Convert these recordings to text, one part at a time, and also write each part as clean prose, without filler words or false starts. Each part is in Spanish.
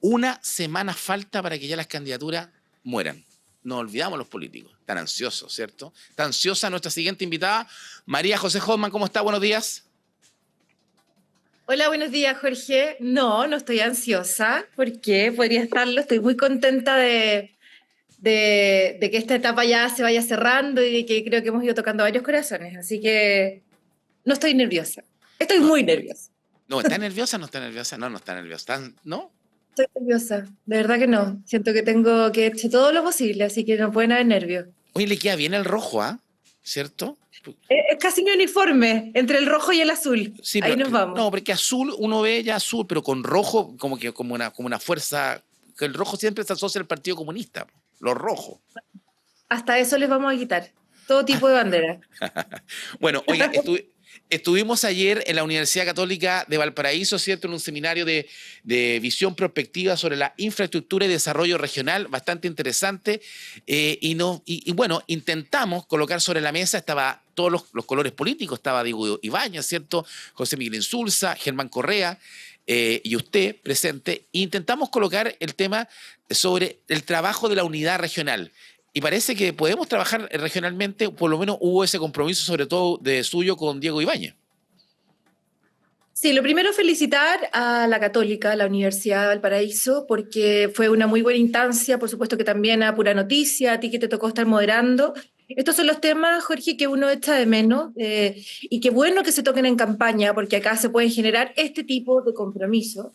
Una semana falta para que ya las candidaturas mueran. Nos olvidamos los políticos. Están ansiosos, ¿cierto? Está ansiosa nuestra siguiente invitada, María José Hoffman. ¿Cómo está? Buenos días. Hola, buenos días, Jorge. No estoy ansiosa. ¿Por qué? Podría estarlo. Estoy muy contenta de que esta etapa ya se vaya cerrando y de que creo que hemos ido tocando varios corazones. Así que no estoy nerviosa. Estoy No, muy nerviosa. no, ¿está nerviosa? ¿No está nerviosa? No, no está nerviosa. ¿No? Estoy nerviosa. De verdad que no. Siento que tengo que hacer todo lo posible, así que no pueden haber nervios. Oye, le queda bien el rojo, ¿ah? ¿Cierto? Es casi mi uniforme, entre el rojo y el azul. Sí, Ahí pero nos vamos. no, porque azul uno ve ya azul, pero con rojo como una fuerza, que el rojo siempre se asocia al Partido Comunista, los rojos. Hasta eso les vamos a quitar. Todo tipo de bandera. Bueno, oiga, estuvimos ayer en la Universidad Católica de Valparaíso, ¿cierto? En un seminario de visión prospectiva sobre la infraestructura y desarrollo regional, bastante interesante. Bueno, intentamos colocar sobre la mesa, estaba todos los colores políticos, estaba Diego Ibáñez, ¿cierto? José Miguel Insulza, Germán Correa, y usted presente. Intentamos colocar el tema sobre el trabajo de la unidad regional. Y parece que podemos trabajar regionalmente, por lo menos hubo ese compromiso, sobre todo de suyo con Diego Ibáñez. Sí, lo primero felicitar a la Católica, a la Universidad de Valparaíso, porque fue una muy buena instancia, por supuesto que también a Pura Noticia, a ti que te tocó estar moderando. Estos son los temas, Jorge, que uno echa de menos y qué bueno que se toquen en campaña, porque acá se pueden generar este tipo de compromisos.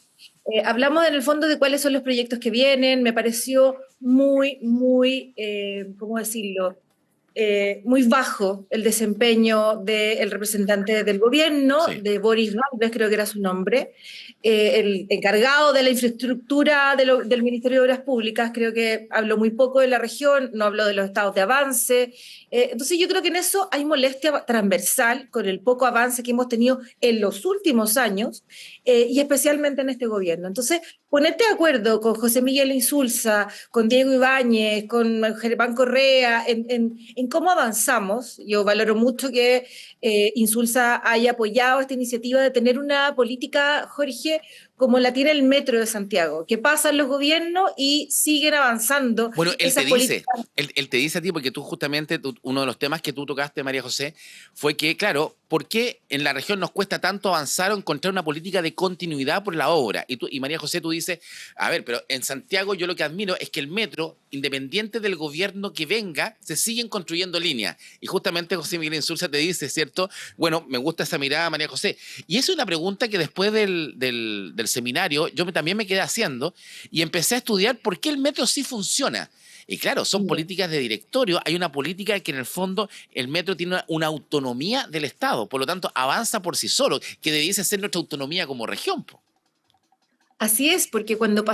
Hablamos en el fondo de cuáles son los proyectos que vienen, me pareció ¿cómo decirlo? Muy bajo el desempeño del representante del gobierno, Sí. de Boris Gálvez, creo que era su nombre, el encargado de la infraestructura del Ministerio de Obras Públicas, creo que habló muy poco de la región, no habló de los estados de avance. Entonces yo creo que en eso hay molestia transversal con el poco avance que hemos tenido en los últimos años y especialmente en este gobierno. Entonces, ponerte de acuerdo con José Miguel Insulza, con Diego Ibáñez, con Germán Correa, en cómo avanzamos. Yo valoro mucho que Insulza haya apoyado esta iniciativa de tener una política, Jorge, como la tiene el Metro de Santiago, que pasan los gobiernos y siguen avanzando Bueno, esas políticas. él te dice a ti, porque tú justamente, uno de los temas que tú tocaste, María José, fue que, claro, ¿por qué en la región nos cuesta tanto avanzar o encontrar una política de continuidad por la obra? Y María José, tú dices, a ver, pero en Santiago yo lo que admiro es que el metro, independiente del gobierno que venga, se siguen construyendo líneas. Y justamente José Miguel Insulza te dice, ¿cierto? Bueno, me gusta esa mirada, María José. Y eso es una pregunta que después del seminario yo también me quedé haciendo y empecé a estudiar por qué el metro sí funciona. Y claro, son políticas de directorio. Hay una política que en el fondo el metro tiene una autonomía del Estado. Por lo tanto, avanza por sí solo, que debiese ser nuestra autonomía como región, po. Así es, porque cuando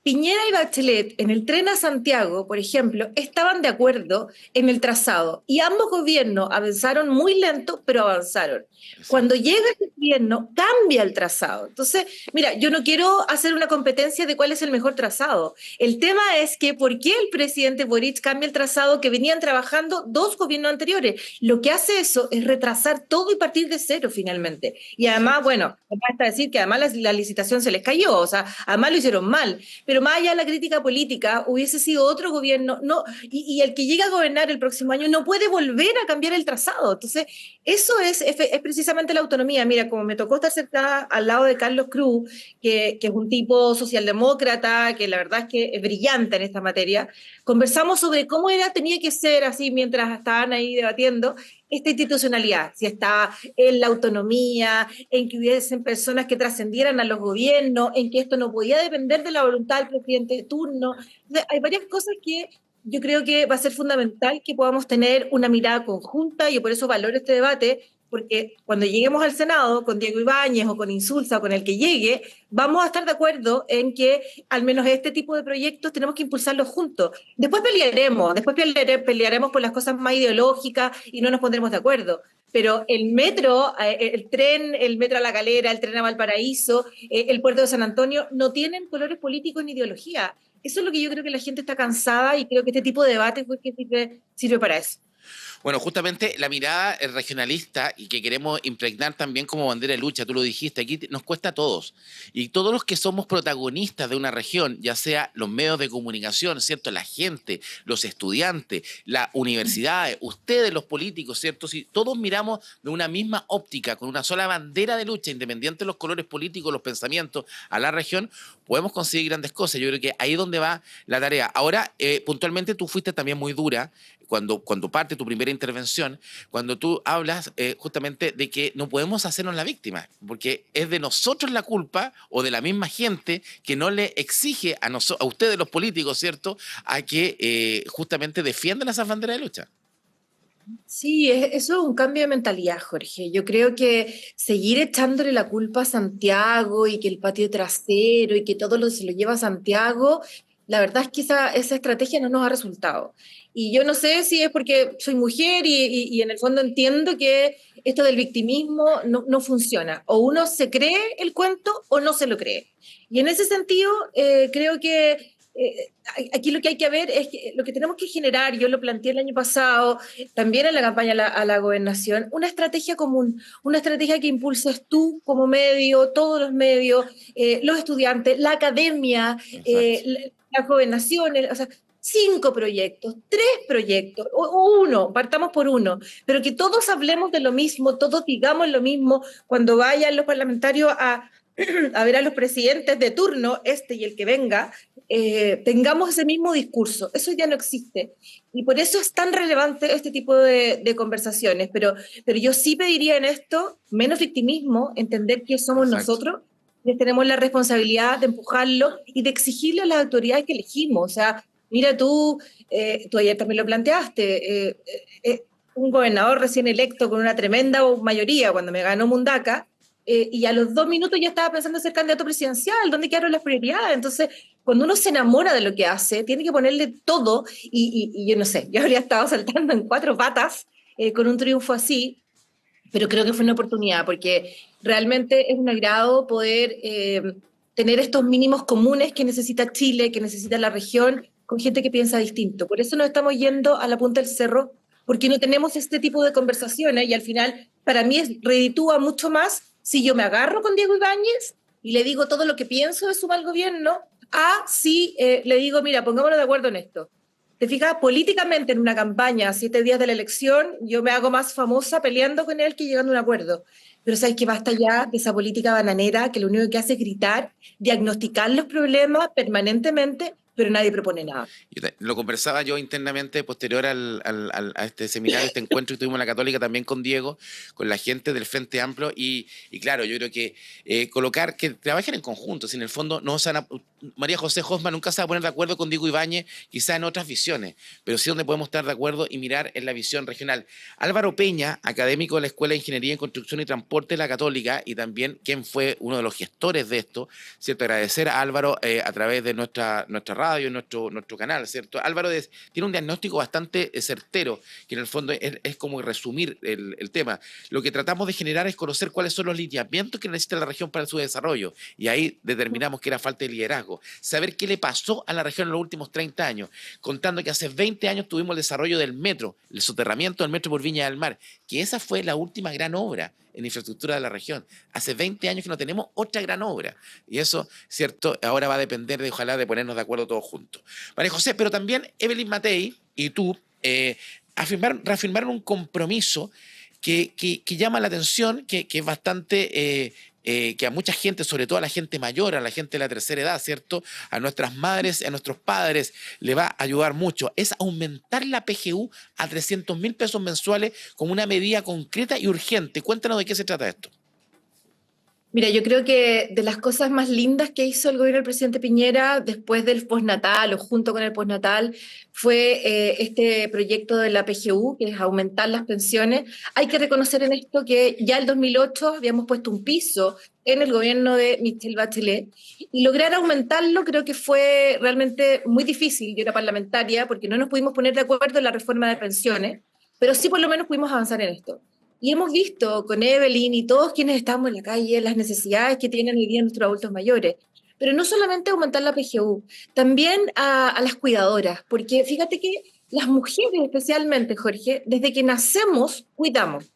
Piñera y Bachelet en el tren a Santiago, por ejemplo, estaban de acuerdo en el trazado y ambos gobiernos avanzaron muy lento, pero avanzaron. Cuando Exacto. llega el gobierno, cambia el trazado. Entonces, mira, yo no quiero hacer una competencia de cuál es el mejor trazado. El tema es que ¿por qué el presidente Boric cambia el trazado que venían trabajando dos gobiernos anteriores? Lo que hace eso es retrasar todo y partir de cero finalmente. Y además, Exacto. bueno, basta decir que además la licitación se les cayó, o sea, además lo hicieron mal. Pero más allá de la crítica política, hubiese sido otro gobierno, no, y el que llega a gobernar el próximo año no puede volver a cambiar el trazado. Entonces, eso es precisamente la autonomía. Mira, como me tocó estar sentada al lado de Carlos Cruz, que es un tipo socialdemócrata, que la verdad es que es brillante en esta materia, conversamos sobre cómo tenía que ser así mientras estaban ahí debatiendo esta institucionalidad, si está en la autonomía, en que hubiesen personas que trascendieran a los gobiernos, en que esto no podía depender de la voluntad del presidente de turno. Entonces, hay varias cosas que yo creo que va a ser fundamental que podamos tener una mirada conjunta y yo por eso valoro este debate, porque cuando lleguemos al Senado con Diego Ibáñez o con Insulza o con el que llegue, vamos a estar de acuerdo en que al menos este tipo de proyectos tenemos que impulsarlos juntos. Después pelearemos por las cosas más ideológicas y no nos pondremos de acuerdo. Pero el metro, el metro a La Calera, el tren a Valparaíso, el puerto de San Antonio, no tienen colores políticos ni ideología. Eso es lo que yo creo que la gente está cansada y creo que este tipo de debate fue que sirve para eso. Bueno, justamente la mirada regionalista y que queremos impregnar también como bandera de lucha, tú lo dijiste, aquí nos cuesta a todos. Y todos los que somos protagonistas de una región, ya sea los medios de comunicación, ¿cierto? La gente, los estudiantes, las universidades, ustedes, los políticos, ¿cierto? Si todos miramos de una misma óptica, con una sola bandera de lucha, independiente de los colores políticos, los pensamientos, a la región, podemos conseguir grandes cosas. Yo creo que ahí es donde va la tarea. Ahora, puntualmente tú fuiste también muy dura cuando parte tu primera intervención, cuando tú hablas justamente de que no podemos hacernos la víctima, porque es de nosotros la culpa o de la misma gente que no le exige a ustedes los políticos, ¿cierto?, a que justamente defiendan esas banderas de lucha. Sí, eso es un cambio de mentalidad, Jorge. Yo creo que seguir echándole la culpa a Santiago y que el patio trasero y que se lo lleva a Santiago, la verdad es que esa estrategia no nos ha resultado. Y yo no sé si es porque soy mujer y en el fondo entiendo que esto del victimismo no funciona. O uno se cree el cuento o no se lo cree. Y en ese sentido, creo que aquí lo que hay que ver es que lo que tenemos que generar, yo lo planteé el año pasado, también en la campaña a la gobernación, una estrategia común, una estrategia que impulses tú como medio, todos los medios, los estudiantes, la academia, Exacto. las gobernaciones, o sea, 5 proyectos, 3 proyectos, o uno, partamos por uno, pero que todos hablemos de lo mismo, todos digamos lo mismo cuando vayan los parlamentarios a ver a los presidentes de turno, este y el que venga, tengamos ese mismo discurso. Eso ya no existe. Y por eso es tan relevante este tipo de conversaciones. Pero yo sí pediría en esto menos victimismo, entender que somos Exacto. nosotros, que tenemos la responsabilidad de empujarlo y de exigirle a las autoridades que elegimos. O sea, mira tú ayer también lo planteaste, un gobernador recién electo con una tremenda mayoría cuando me ganó Mundaca, y a los 2 minutos ya estaba pensando en ser candidato presidencial, ¿dónde quedaron las prioridades? Entonces, cuando uno se enamora de lo que hace, tiene que ponerle todo, y yo no sé, yo habría estado saltando en 4 patas con un triunfo así, pero creo que fue una oportunidad, porque realmente es un agrado poder tener estos mínimos comunes que necesita Chile, que necesita la región, con gente que piensa distinto. Por eso nos estamos yendo a la punta del cerro, porque no tenemos este tipo de conversaciones y al final, para mí, reditúa mucho más si yo me agarro con Diego Ibáñez y le digo todo lo que pienso de su mal gobierno, a si le digo, mira, pongámonos de acuerdo en esto. Te fijas, políticamente en una campaña, a 7 días de la elección, yo me hago más famosa peleando con él que llegando a un acuerdo. Pero sabes que basta ya de esa política bananera que lo único que hace es gritar, diagnosticar los problemas permanentemente, pero nadie propone nada. Lo conversaba yo internamente posterior a este seminario, este encuentro que tuvimos en la Católica también con Diego, con la gente del Frente Amplio y claro, yo creo que colocar, que trabajen en conjunto, si en el fondo no se van a, María José Hosma nunca se va a poner de acuerdo con Diego Ibáñez, quizá en otras visiones, pero sí donde podemos estar de acuerdo y mirar en la visión regional. Álvaro Peña, académico de la Escuela de Ingeniería en Construcción y Transporte de la Católica y también quien fue uno de los gestores de esto, ¿cierto? Agradecer a Álvaro a través de nuestra radio, nuestro canal, ¿cierto? Álvaro tiene un diagnóstico bastante certero, que en el fondo es como resumir el tema. Lo que tratamos de generar es conocer cuáles son los lineamientos que necesita la región para su desarrollo, y ahí determinamos que era falta de liderazgo. Saber qué le pasó a la región en los últimos 30 años, contando que hace 20 años tuvimos el desarrollo del metro, el soterramiento del metro por Viña del Mar, que esa fue la última gran obra en infraestructura de la región. Hace 20 años que no tenemos otra gran obra. Y eso, cierto, ahora va a depender ojalá, de ponernos de acuerdo todos juntos. María José, pero también Evelyn Matei y tú reafirmaron un compromiso que llama la atención, que es bastante... que a mucha gente, sobre todo a la gente mayor, a la gente de la tercera edad, ¿cierto? A nuestras madres, a nuestros padres, le va a ayudar mucho. Es aumentar la PGU a 300.000 pesos mensuales como una medida concreta y urgente. Cuéntanos de qué se trata esto. Mira, yo creo que de las cosas más lindas que hizo el gobierno del presidente Piñera después del postnatal o junto con el postnatal fue este proyecto de la PGU, que es aumentar las pensiones. Hay que reconocer en esto que ya el 2008 habíamos puesto un piso en el gobierno de Michelle Bachelet y lograr aumentarlo creo que fue realmente muy difícil. Yo era parlamentaria porque no nos pudimos poner de acuerdo en la reforma de pensiones, pero sí por lo menos pudimos avanzar en esto. Y hemos visto con Evelyn y todos quienes estamos en la calle las necesidades que tienen hoy día nuestros adultos mayores. Pero no solamente aumentar la PGU, también a las cuidadoras, porque fíjate que las mujeres especialmente, Jorge, desde que nacemos, cuidamos.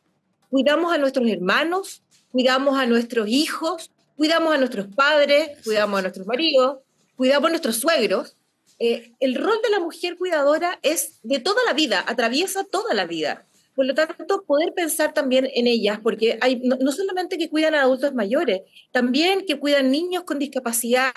Cuidamos a nuestros hermanos, cuidamos a nuestros hijos, cuidamos a nuestros padres, cuidamos a Exacto. nuestros maridos, cuidamos a nuestros suegros. El rol de la mujer cuidadora es de toda la vida, atraviesa toda la vida. Por lo tanto, poder pensar también en ellas, porque hay no solamente que cuidan a adultos mayores, también que cuidan niños con discapacidad.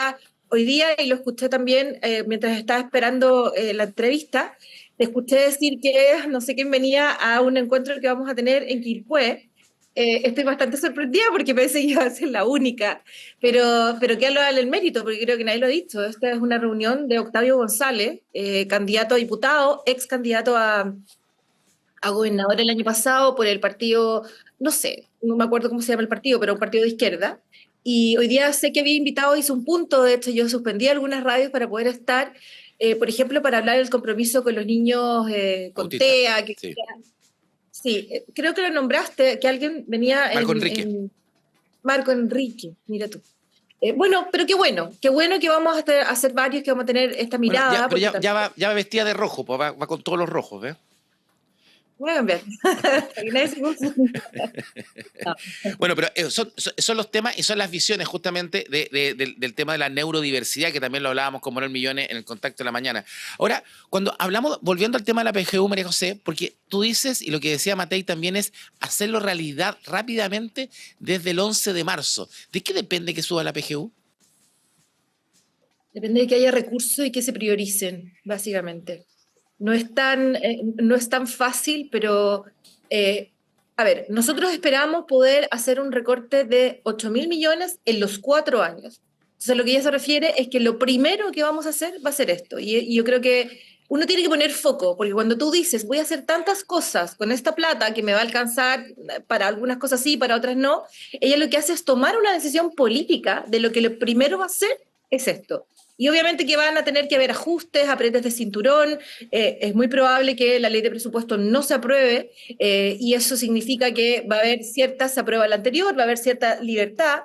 Hoy día, y lo escuché también mientras estaba esperando la entrevista, te escuché decir que no sé quién venía a un encuentro que vamos a tener en Quilpué. Estoy bastante sorprendida porque pensé que iba a ser la única, pero que lo da el mérito, porque creo que nadie lo ha dicho. Esta es una reunión de Octavio González, candidato a diputado, ex candidato a gobernador el año pasado por el partido, no sé, no me acuerdo cómo se llama el partido, pero un partido de izquierda. Y hoy día sé que había invitado, hizo un punto, de hecho yo suspendí algunas radios para poder estar, por ejemplo, para hablar del compromiso con los niños con Bautista, TEA. sí. Sí, creo que lo nombraste, que alguien venía Marco Enrique. en Marco Enrique, mira tú. Bueno, pero qué bueno que vamos a hacer varios, que vamos a tener esta Bueno, ya, mirada, pero porque ya va vestida de rojo, pues va con todos los rojos, ¿ves? voy a cambiar. Que nadie se confunda. No. Bueno, pero son los temas y son las visiones justamente del tema de la neurodiversidad, que también lo hablábamos con Manuel Millones en el contacto de la mañana. Ahora, cuando hablamos, volviendo al tema de la PGU, María José, porque tú dices, y lo que decía Matei también es hacerlo realidad rápidamente desde el 11 de marzo. ¿De qué depende que suba la PGU? Depende de que haya recursos y que se prioricen, básicamente. No es tan fácil, pero a ver, nosotros esperamos poder hacer un recorte de 8.000 millones en los 4 años. Entonces, lo que ella se refiere es que lo primero que vamos a hacer va a ser esto. Y yo creo que uno tiene que poner foco, porque cuando tú dices, voy a hacer tantas cosas con esta plata que me va a alcanzar para algunas cosas sí, para otras no, ella lo que hace es tomar una decisión política de lo que lo primero va a hacer es esto. Y obviamente que van a tener que haber ajustes, apretes de cinturón. Es muy probable que la ley de presupuesto no se apruebe y eso significa que va a haber se aprueba la anterior, va a haber cierta libertad,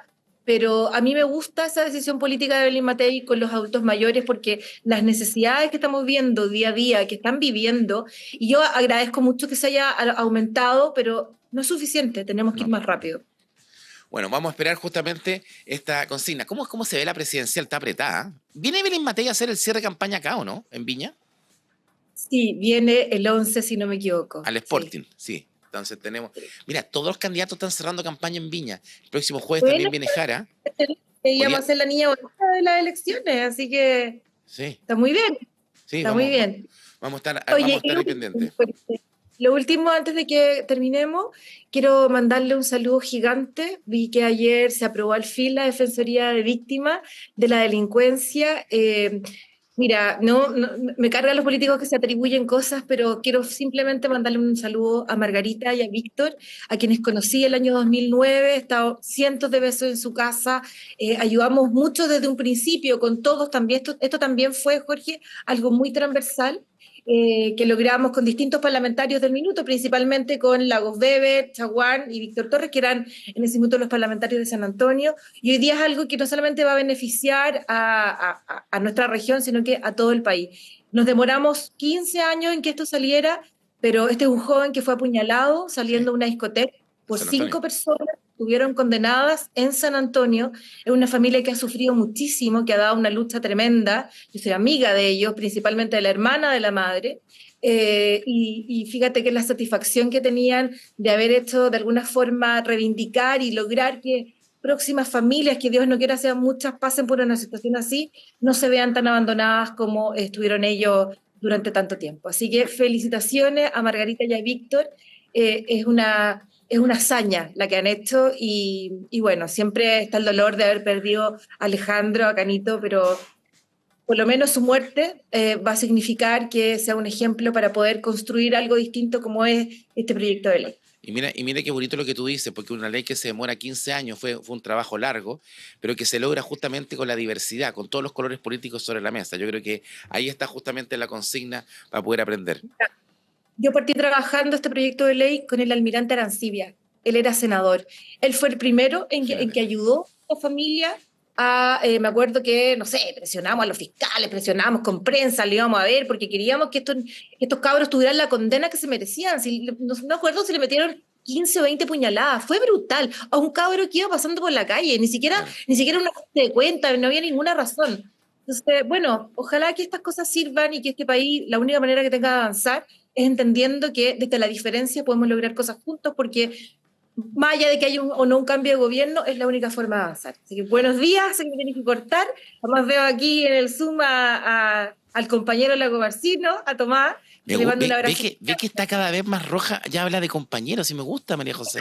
pero a mí me gusta esa decisión política de Evelyn Matei con los adultos mayores porque las necesidades que estamos viendo día a día, que están viviendo, y yo agradezco mucho que se haya aumentado, pero no es suficiente, tenemos que ir No. más rápido. Bueno, vamos a esperar justamente esta consigna. ¿Cómo se ve la presidencial? Está apretada. ¿Viene Evelyn Matei a hacer el cierre de campaña acá o no? ¿En Viña? Sí, viene el 11 si no me equivoco. Al Sí. Sporting, sí. Entonces tenemos. Mira, todos los candidatos están cerrando campaña en Viña. El próximo jueves también Bueno, viene Jara. ella Hoy va a ser la niña bonita de las elecciones, así que sí, está muy bien, sí, está muy bien. vamos a Oye, estar ahí pendientes. lo último, antes de que terminemos, quiero mandarle un saludo gigante. Vi que ayer se aprobó al fin la Defensoría de Víctimas de la Delincuencia. Mira, me cargan los políticos que se atribuyen cosas, pero quiero simplemente mandarle un saludo a Margarita y a Víctor, a quienes conocí el año 2009, he estado cientos de veces en su casa, ayudamos mucho desde un principio con todos también. Esto también fue, Jorge, algo muy transversal. Que logramos con distintos parlamentarios del minuto, principalmente con Lagos Weber, Chaguán y Víctor Torres, que eran en ese minuto los parlamentarios de San Antonio. Y hoy día es algo que no solamente va a beneficiar a nuestra región, sino que a todo el país. Nos demoramos 15 años en que esto saliera, pero este es un joven que fue apuñalado Sí, saliendo de una discoteca en por San Antonio. 5 personas, estuvieron condenadas en San Antonio. Es una familia que ha sufrido muchísimo, que ha dado una lucha tremenda. Yo soy amiga de ellos, principalmente de la hermana de la madre. Y fíjate que la satisfacción que tenían de haber hecho de alguna forma reivindicar y lograr que próximas familias, que Dios no quiera sean muchas, pasen por una situación así, no se vean tan abandonadas como estuvieron ellos durante tanto tiempo. Así que felicitaciones a Margarita y a Víctor. Es una hazaña la que han hecho y bueno, siempre está el dolor de haber perdido a Alejandro, a Canito, pero por lo menos su muerte va a significar que sea un ejemplo para poder construir algo distinto como es este proyecto de ley. Y mira qué bonito lo que tú dices, porque una ley que se demora 15 años fue un trabajo largo, pero que se logra justamente con la diversidad, con todos los colores políticos sobre la mesa. Yo creo que ahí está justamente la consigna para poder aprender. Yo partí trabajando este proyecto de ley con el almirante Arancibia. Él era senador. Él fue el primero en que Imagínate. ayudó a la familia me acuerdo que, no sé, presionamos a los fiscales, presionamos con prensa, le íbamos a ver, porque queríamos que estos cabros tuvieran la condena que se merecían. Si, no me acuerdo si le metieron 15 o 20 puñaladas, fue brutal. A un cabro que iba pasando por la calle, ni siquiera, Claro. ni siquiera una ajuste de cuenta, no había ninguna razón. Entonces, bueno, ojalá que estas cosas sirvan y que este país, la única manera que tenga de avanzar es entendiendo que desde la diferencia podemos lograr cosas juntos, porque más allá de que haya o no un cambio de gobierno, es la única forma de avanzar. Así que buenos días, sé que me tenéis que cortar. Además veo aquí en el Zoom al compañero Lago Marcino, a Tomás, que le mando un abrazo. Ve que está cada vez más roja, ya habla de compañeros, y me gusta, María José.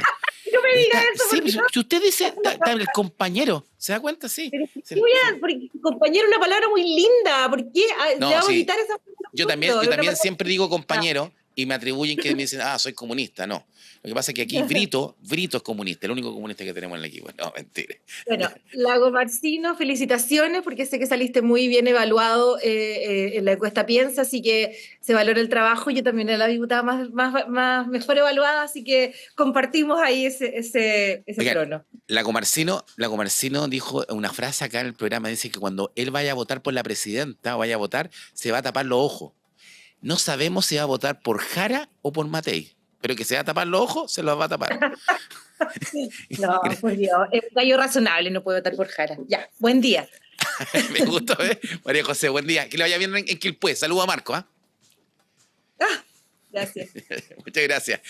No me digas eso, Sí, porque pues, si usted dice, está el compañero, ¿se da cuenta? Sí. pero Sí, sí voy sí. porque compañero es una palabra muy linda. ¿Por qué le No, vamos a sí. quitar esa Yo palabra? también, Es yo una también palabra- siempre digo compañero y me atribuyen que me dicen, soy comunista. No. Lo que pasa es que aquí Brito es comunista, el único comunista que tenemos en el equipo. No, mentira. Bueno, Lago Marcino, felicitaciones porque sé que saliste muy bien evaluado en la encuesta Piensa, así que se valora el trabajo. Yo también era la diputada mejor evaluada, así que compartimos ahí ese Oigan, trono. la Comarcino dijo una frase acá en el programa, dice que cuando él vaya a votar por la presidenta o vaya a votar, se va a tapar los ojos. No sabemos si va a votar por Jara o por Matei, pero que se va a tapar los ojos, se los va a tapar. No, por Dios, es un gallo razonable, no puedo votar por Jara. Ya, buen día. Me gustó, ¿eh? María José, buen día. Que le vaya bien en Quilpué. Saludos a Marco, ¿ah? Ah, gracias. Muchas gracias.